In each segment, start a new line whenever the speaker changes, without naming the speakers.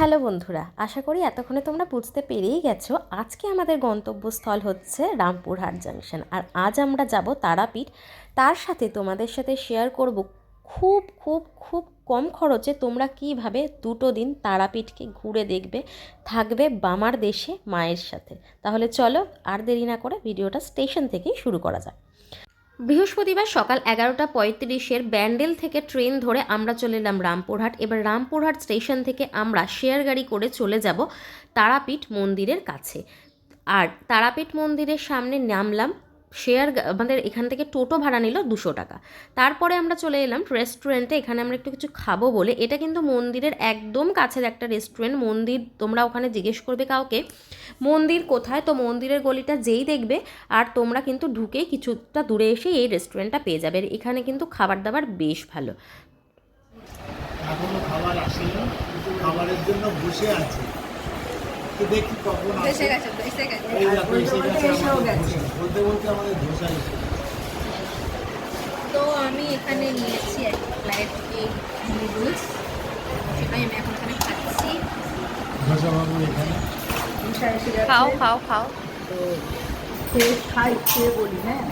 Hello বন্ধুরা, আশা করি এতক্ষণে তোমরা বুঝতে পেরেই গেছো আজকে আমাদের গন্তব্যস্থল হচ্ছে রামপুরহাট জাংশন। আর আজ আমরা যাব তারাপীঠ। তার সাথে তোমাদের সাথে শেয়ার করব খুব খুব খুব কম খরচে তোমরা কিভাবে দুটো দিন তারাপীঠকে ঘুরে দেখবে, থাকবে বামার দেশে মায়ের সাথে। তাহলে চলো আর দেরি না করে ভিডিওটা স্টেশন থেকেই শুরু করা যাক। বৃহস্পতিবার সকাল 11:35 ব্যান্ডেল থেকে ট্রেন ধরে আমরা চলে এলাম রামপুরহাট। এবার রামপুরহাট স্টেশন থেকে আমরা শেয়ার গাড়ি করে চলে যাব তারাপীঠ মন্দিরের কাছে। আর তারাপীঠ মন্দিরের সামনে নামলাম, আমাদের এখান থেকে টোটো ভাড়া নিল 200 টাকা। তারপরে আমরা চলে এলাম রেস্টুরেন্টে, এখানে আমরা একটু কিছু খাবো বলে। এটা কিন্তু মন্দিরের একদম কাছের একটা রেস্টুরেন্ট। মন্দির তোমরা ওখানে জিজ্ঞেস করবে কাউকে মন্দির কোথায়, তো মন্দিরের গলিটা যেই দেখবে আর তোমরা কিন্তু ঢুকেই কিছুটা দূরে এসে এই রেস্টুরেন্টটা পেয়ে যাবে। এখানে কিন্তু খাবার দাবার বেশ ভালো।
এখনো খাবার আসেনি, খাবারের জন্য বসে আছে। দেখি কখন আসে। বলতে বলতে আমাদের ধোসা এসে
তো আমি এখানে নিয়েছি এক প্লেট এগ নুডলস, সেটাই আমি এখন এখানে খাচ্ছি।
ধোসা বাবু এখানে
খাও খাও খাও।
তো খাই খেয়ে বলি। হ্যাঁ,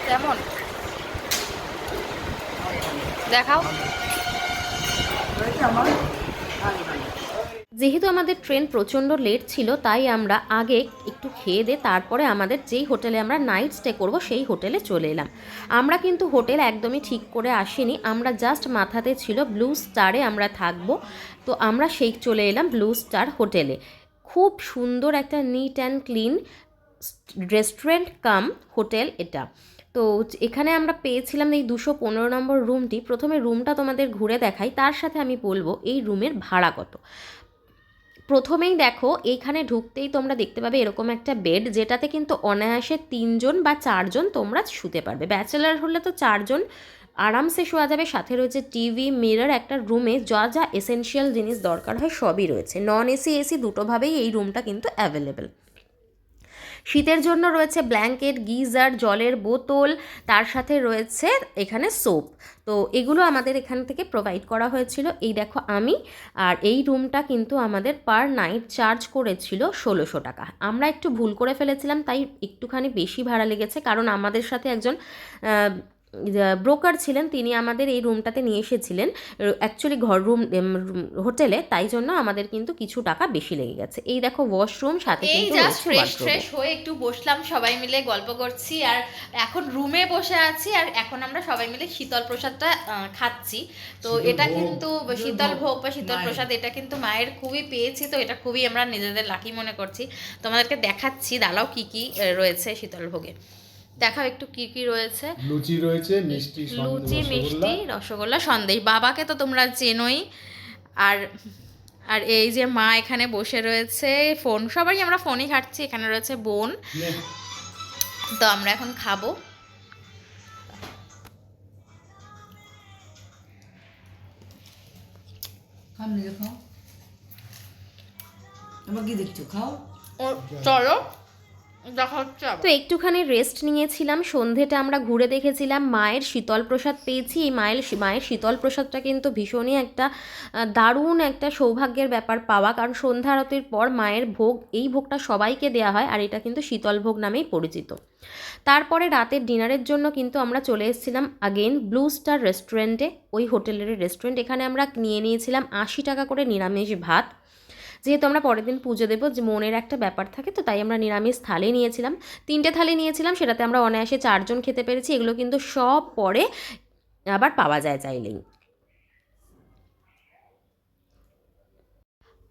কেমন দেখাও।
যেহেতু আমাদের ট্রেন প্রচণ্ড লেট ছিল, তাই আমরা আগে একটু খেয়ে দিয়ে তারপরে আমাদের যেই হোটেলে আমরা নাইট স্টে করব সেই হোটেলে চলে এলাম। আমরা কিন্তু হোটেল একদমই ঠিক করে আসিনি, আমরা জাস্ট মাথাতে ছিল ব্লু স্টারে আমরা থাকবো। তো আমরা সেই চলে এলাম ব্লু স্টার হোটেলে। খুব সুন্দর একটা neat and clean restaurant come hotel এটা। তো এখানে আমরা পেয়েছিলাম এই 215 নম্বর রুমটি। প্রথমে রুমটা তোমাদের ঘুরে দেখাই, তার সাথে আমি বলবো এই রুমের ভাড়া কত। প্রথমেই দেখো, এইখানে ঢুকতেই তোমরা দেখতে পাবে এরকম একটা বেড, যেটাতে কিন্তু অনায়াসে 3 জন বা 4 জন তোমরা শুতে পারবে। ব্যাচেলার হলে তো 4 জন আরামসে শোয়া যাবে। সাথে রয়েছে টিভি, মিরর, একটা রুমে যা যা এসেনশিয়াল জিনিস দরকার হয় সবই রয়েছে। নন এসি এসি দুটোভাবেই এই রুমটা কিন্তু অ্যাভেলেবেল। শীতের জন্য রয়েছে ব্ল্যাঙ্কেট, গিজার, জলের বোতল, তার সাথে রয়েছে এখানে সোপ। তো এগুলো আমাদের এখান থেকে প্রোভাইড করা হয়েছিল। এই দেখো আমি, আর এই রুমটা কিন্তু আমাদের পার নাইট চার্জ করেছিল 1600 টাকা। আমরা একটু ভুল করে ফেলেছিলাম, তাই একটুখানি বেশি ভাড়া লেগেছে, কারণ আমাদের সাথে একজন ব্রোকার ছিলেন, তিনি আমাদের এই রুমটাতে নিয়ে এসেছিলেন অ্যাকচুয়ালি হোটেলে, তাই জন্য আমাদের কিন্তু কিছু টাকা বেশি লেগে গেছে। এই দেখো ওয়াশরুম, সাথে
এই
কিন্তু
জাস্ট ফ্রেশ হয়ে একটু বসলাম, সবাই মিলে গল্প করছি আর এখন রুমে বসে আছি। আর এখন আমরা সবাই মিলে শীতল প্রসাদটা খাচ্ছি। তো এটা কিন্তু শীতল ভোগ বা শীতল প্রসাদ, এটা কিন্তু মায়ের খুবই পেয়েছি, তো এটা খুবই আমরা নিজেদের লাকি মনে করছি। তোমাদেরকে দেখাচ্ছি, দাঁড়াও কি কি রয়েছে শীতল ভোগে। দেখাও একটু কি কি রয়েছে।
লুচি রয়েছে, মিষ্টি,
লুচি, মিষ্টি, রসগোল্লা, সন্দেশ। বাবাকে তো তোমরা চেনোই। আর আর এই যে মা এখানে বসে রয়েছে, ফোন, সবাই আমরা ফোনই ঘাঁটছি। এখানে রয়েছে বোন। তো আমরা এখন খাবো। চলো দেখা হচ্ছে।
তো একটুখানি রেস্ট নিয়েছিলাম, সন্ধেটা আমরা ঘুরে দেখেছিলাম, মায়ের শীতল প্রসাদ পেয়েছি। এই মায়ের শীতল প্রসাদটা কিন্তু ভীষণই একটা দারুণ একটা সৌভাগ্যের ব্যাপার পাওয়া, কারণ সন্ধ্যা আরতির পর মায়ের ভোগ, এই ভোগটা সবাইকে দেওয়া হয়, আর এটা কিন্তু শীতল ভোগ নামেই পরিচিত। তারপরে রাতের ডিনারের জন্য কিন্তু আমরা চলে এসেছিলাম আগেন ব্লু স্টার রেস্টুরেন্টে, ওই হোটেলের রেস্টুরেন্ট। এখানে আমরা নিয়েছিলাম 80 টাকা করে নিরামিষ ভাত। যেহেতু আমরা পরের দিন পুজো দেবো, যে মনের একটা ব্যাপার থাকে, তো তাই আমরা নিরামিষ থালি নিয়েছিলাম। 3টে থালি নিয়েছিলাম, সেটাতে আমরা অনায়াসে 4 জন খেতে পেরেছি। এগুলো কিন্তু সব পরে আবার পাওয়া যায় চাইলেই।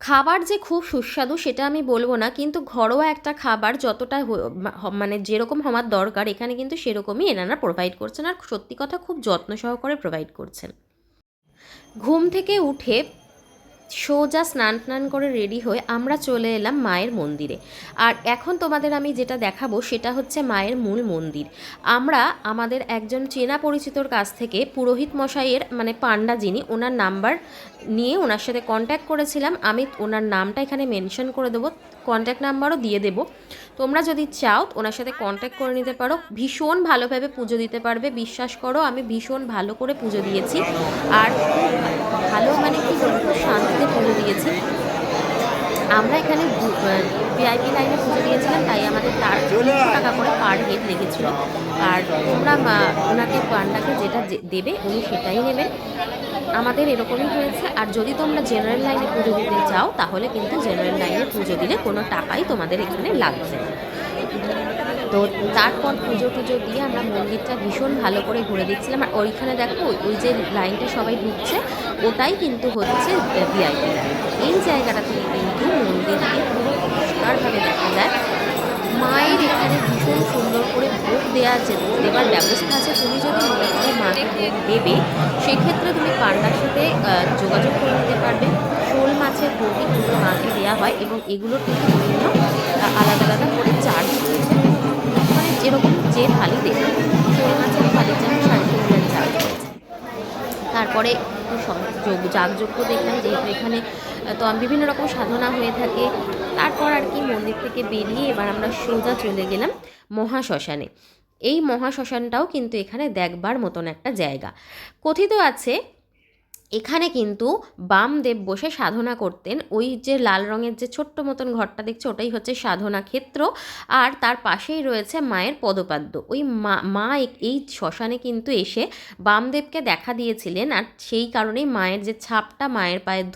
খাবার যে খুব সুস্বাদু সেটা আমি বলবো না, কিন্তু ঘরোয়া একটা খাবার যতটা মানে যেরকম হওয়ার দরকার এখানে কিন্তু সেরকমই এনারা প্রোভাইড করছেন, আর সত্যি কথা খুব যত্ন সহকারে প্রোভাইড করছেন। ঘুম থেকে উঠে সোজা স্নান টান করে রেডি হয়ে আমরা চলে এলাম মায়ের মন্দিরে। আর এখন তোমাদের আমি যেটা দেখাবো সেটা হচ্ছে মায়ের মূল মন্দির। আমরা আমাদের একজন চেনা পরিচিতর কাছ থেকে পুরোহিত মশাইয়ের মানে পান্ডা যিনি, ওনার নাম্বার নিয়ে ওনার সাথে কন্ট্যাক্ট করেছিলাম। আমি ওনার নামটা এখানে মেনশন করে দেবো, কন্ট্যাক্ট নাম্বারও দিয়ে দেবো। তোমরা যদি চাও ওনার সাথে কন্ট্যাক্ট করে নিতে পারো। ভীষণ ভালোভাবে পুজো দিতে পারবে, বিশ্বাস করো আমি ভীষণ ভালো করে পুজো দিয়েছি। আর ভালো মানে কি বলবো, খুব শান্তিতে পুজো দিয়েছি। আমরা এখানে ভিআইপি লাইনে পুজো দিয়েছিলাম, তাই আমাদের 300 টাকা করে পার হেড লেগেছিল। আর তোমরা ওনাকে পান্ডাকে যেটা দেবে উনি সেটাই নেবেন, আমাদের এরকমই হয়েছে। আর যদি তোমরা জেনারেল লাইনে পুজো দিতে চাও তাহলে কিন্তু জেনারেল লাইনে পুজো দিলে কোনো টাকাই তোমাদের এখানে লাগছে না। তো তারপর পুজো টুজো দিয়ে আমরা মন্দিরটা ভীষণ ভালো করে ঘুরে দেখছিলাম। আর ওইখানে দেখো ওই যে লাইনটা সবাই ঢুকছে ওটাই কিন্তু হচ্ছে ভিআইপি লাইন। এই জায়গাটা থেকে কিন্তু মন্দিরকে পুরো পরিষ্কারভাবে দেখা যায়। মায়ের এখানে ভীষণ সুন্দর করে ভোগ দেওয়ার ব্যবস্থা আছে। তুমি যদি মনে করো মাকে ভোগ দেবে সেক্ষেত্রে তুমি পান্ডার সাথে যোগাযোগ করে নিতে পারবে। শোল মাছের ভোগই কিন্তু মাকে দেওয়া হয় এবং এগুলোর কিন্তু বিভিন্ন আলাদা আলাদা করে চার্জ রয়েছে, মানে যেরকম যে থালি দেবে। শোল মাছের থালির জন্য 3.5 চার্জ রয়েছে। তারপরে যাগযজ্ঞ দেখলাম, যেহেতু এখানে তো বিভিন্ন রকম সাধনা হয়ে থাকে। তারপর আর কি মন্দির থেকে বেরিয়ে এবার আমরা সোজা চলে গেলাম মহাশ্মশানে। এই মহাশ্মশানটাও কিন্তু এখানে দেখবার মতন একটা জায়গা। কথিত আছে এখানে কিন্তু বামদেব বসে সাধনা করতেন। ওই যে লাল রঙের যে ছোট্ট মতন ঘরটা দেখছো ওটাই হচ্ছে সাধনা ক্ষেত্র। আর তার পাশেই রয়েছে মায়ের পদপাদ্য। ওই মা এই শ্মশানে কিন্তু এসে বামদেবকে দেখা দিয়েছিলেন। আর সেই কারণেই মায়ের যে ছাপটা, মায়ের পায়ের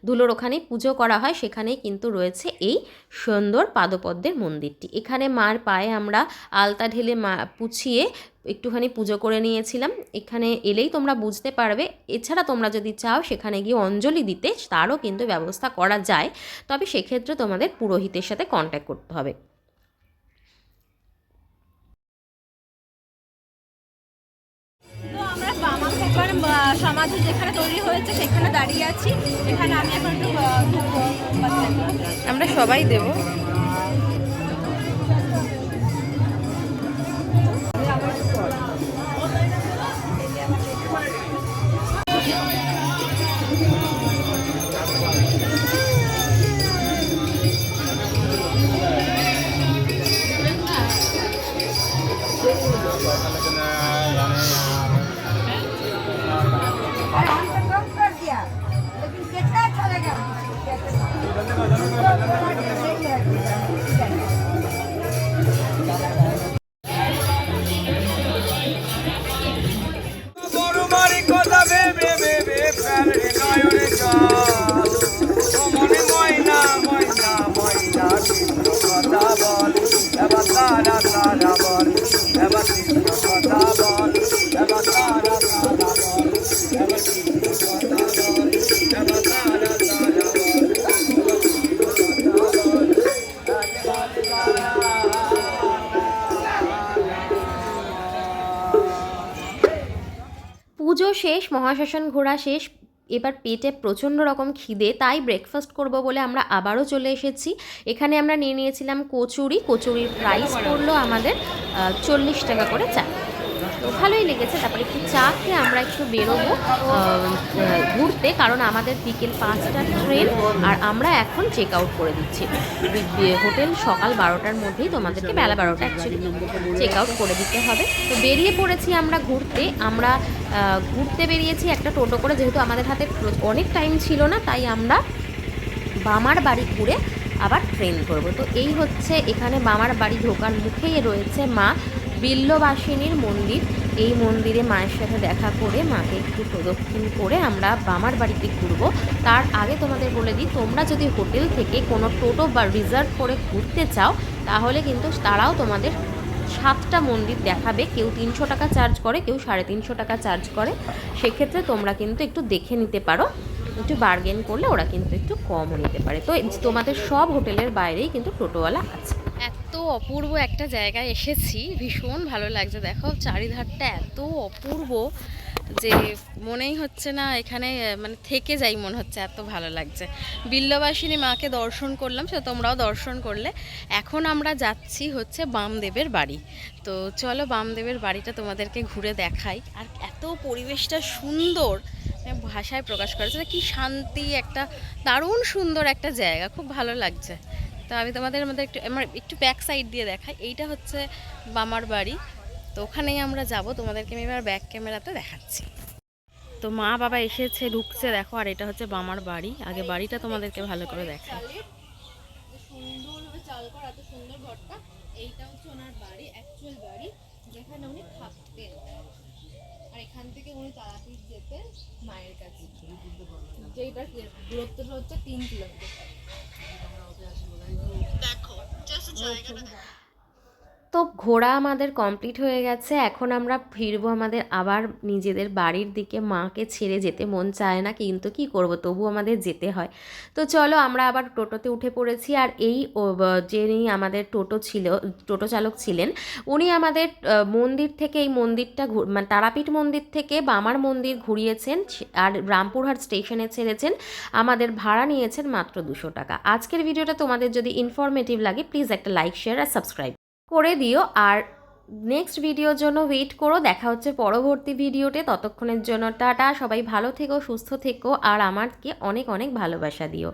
ধুলোর ওখানেই পুজো করা হয়, সেখানেই কিন্তু রয়েছে এই সুন্দর পাদপদ্মের মন্দিরটি। এখানে মার পায়ে আমরা আলতা ঢেলে পুছিয়ে একটুখানি পুজো করে নিয়েছিলাম। এখানে এলেই তোমরা বুঝতে পারবে। এছাড়া তোমরা যদি চাও সেখানে গিয়ে অঞ্জলি দিতে, তারও কিন্তু ব্যবস্থা করা যায়, তবে সেক্ষেত্রে তোমাদের পুরোহিতের সাথে কন্ট্যাক্ট করতে হবে।
তো আমরা বামাখ্যাপার সমাধি যেখানে তৈরি হয়েছে সেখানে দাঁড়িয়ে আছি। এখানে আমি এখন একটু
আমরা সবাই দেবো।
পুজো শেষ, মহাশ্মশান ঘোরা শেষ। এবার পেটে প্রচণ্ড রকম খিদে, তাই ব্রেকফাস্ট করব বলে আমরা আবারও চলে এসেছি। এখানে আমরা নিয়ে নিয়েছিলাম কচুরির প্রাইস পড়লো আমাদের 40 টাকা করে চা। তো ভালোই লেগেছে। তারপরে একটু চা খেয়ে আমরা একটু বেরোবো ঘুরতে, কারণ আমাদের বিকেল 5টার ট্রেন। আর আমরা এখন চেক আউট করে দিচ্ছি হোটেল। সকাল 12টার মধ্যেই তোমাদেরকে, বেলা 12টা অ্যাকচুয়ালি, চেক আউট করে দিতে হবে। তো বেরিয়ে পড়েছি আমরা ঘুরতে। আমরা ঘুরতে বেরিয়েছি একটা টোটো করে, যেহেতু আমাদের হাতে অনেক টাইম ছিল না, তাই আমরা বামার বাড়ি ঘুরে আবার ট্রেন ধরবো। তো এই হচ্ছে এখানে বামার বাড়ি ঢোকার মুখেই রয়েছে মা বিল্লবাসিনীর মন্দির। এই মন্দিরে মায়ের সাথে দেখা করে মাকে একটু প্রদক্ষিণ করে আমরা বামার বাড়িতে ঘুরবো। তার আগে তোমাদের বলে দিই, তোমরা যদি হোটেল থেকে কোনো টোটো বা রিজার্ভ করে ঘুরতে চাও তাহলে কিন্তু তারাও তোমাদের 7টা মন্দির দেখাবে। কেউ 300 টাকা চার্জ করে, কেউ 350 টাকা চার্জ করে। সেক্ষেত্রে তোমরা কিন্তু একটু দেখে নিতে পারো, একটু বার্গেন করলে ওরা কিন্তু একটু কমও নিতে পারে। তো তোমাদের সব হোটেলের বাইরেই কিন্তু টোটোওয়ালা আছে।
এত অপূর্ব একটা জায়গায় এসেছি, ভীষণ ভালো লাগছে। দেখো চারিধারটা এত অপূর্ব, যে মনেই হচ্ছে না এখানে মানে থেকে যাই মনে হচ্ছে, এত ভালো লাগছে। বিল্লবাসিনী মাকে দর্শন করলাম, সে তোমরাও দর্শন করলে। এখন আমরা যাচ্ছি হচ্ছে বামদেবের বাড়ি। তো চলো বামদেবের বাড়িটা তোমাদেরকে ঘুরে দেখাই। আর এত পরিবেশটা সুন্দর, মানে ভাষায় প্রকাশ করা যাচ্ছে না, কি শান্তি, একটা দারুণ সুন্দর একটা জায়গা, খুব ভালো লাগছে। তো আমি তোমাদের মধ্যে আমার একটু ব্যাক সাইড দিয়ে দেখাই। এইটা হচ্ছে মামার বাড়ি, তো ওখানেই আমরা যাব। তোমাদেরকে আমি এবার ব্যাক ক্যামেরাতে দেখাচ্ছি। তো মা বাবা এসেছে, ঢুকছে, দেখো। আর এটা হচ্ছে মামার বাড়ি। আগে বাড়িটা তোমাদেরকে ভালো করে দেখাই।
সুন্দরভাবে চাল করা, এত সুন্দর ঘরটা। এইটা হচ্ছে ওনার বাড়ি, অ্যাকচুয়াল বাড়ি, যেখানে উনি থাকতেন। আর এখান থেকে উনি তারাপীঠ যেতেন মায়ের কাছে, যেটার দূরত্বটা হচ্ছে 3 কিলোমিটার। দেখো জাস্ট জায়গাটা।
তো ঘোরা আমাদের কমপ্লিট হয়ে গেছে। এখন আমরা ফিরবো আমাদের আবার নিজেদের বাড়ির দিকে। মাকে ছেড়ে যেতে মন চায় না, কিন্তু কি করব, তবু আমাদের যেতে হয়। তো চলো আমরা আবার টোটোতে উঠে পড়েছি। আর এই যিনি আমাদের টোটো চালক ছিলেন, উনি আমাদের মন্দির থেকে, এই মন্দিরটা মানে তারাপীঠ মন্দির থেকে বামার মন্দির ঘুরিয়েছেন আর রামপুরহাট স্টেশনে ছেড়েছেন। আমাদের ভাড়া নিয়েছেন মাত্র 200 টাকা। আজকের ভিডিওটা তোমাদের যদি ইনফরমেটিভ লাগে, প্লিজ একটা লাইক, শেয়ার আর সাবস্ক্রাইব করে দিও। আর নেক্সট ভিডিওর জন্য ওয়েট করো। দেখা হচ্ছে পরবর্তী ভিডিওতে। ততক্ষণের জন্য টাটা। সবাই ভালো থেকো, সুস্থ থেকো আর আমাকে অনেক অনেক ভালোবাসা দিও।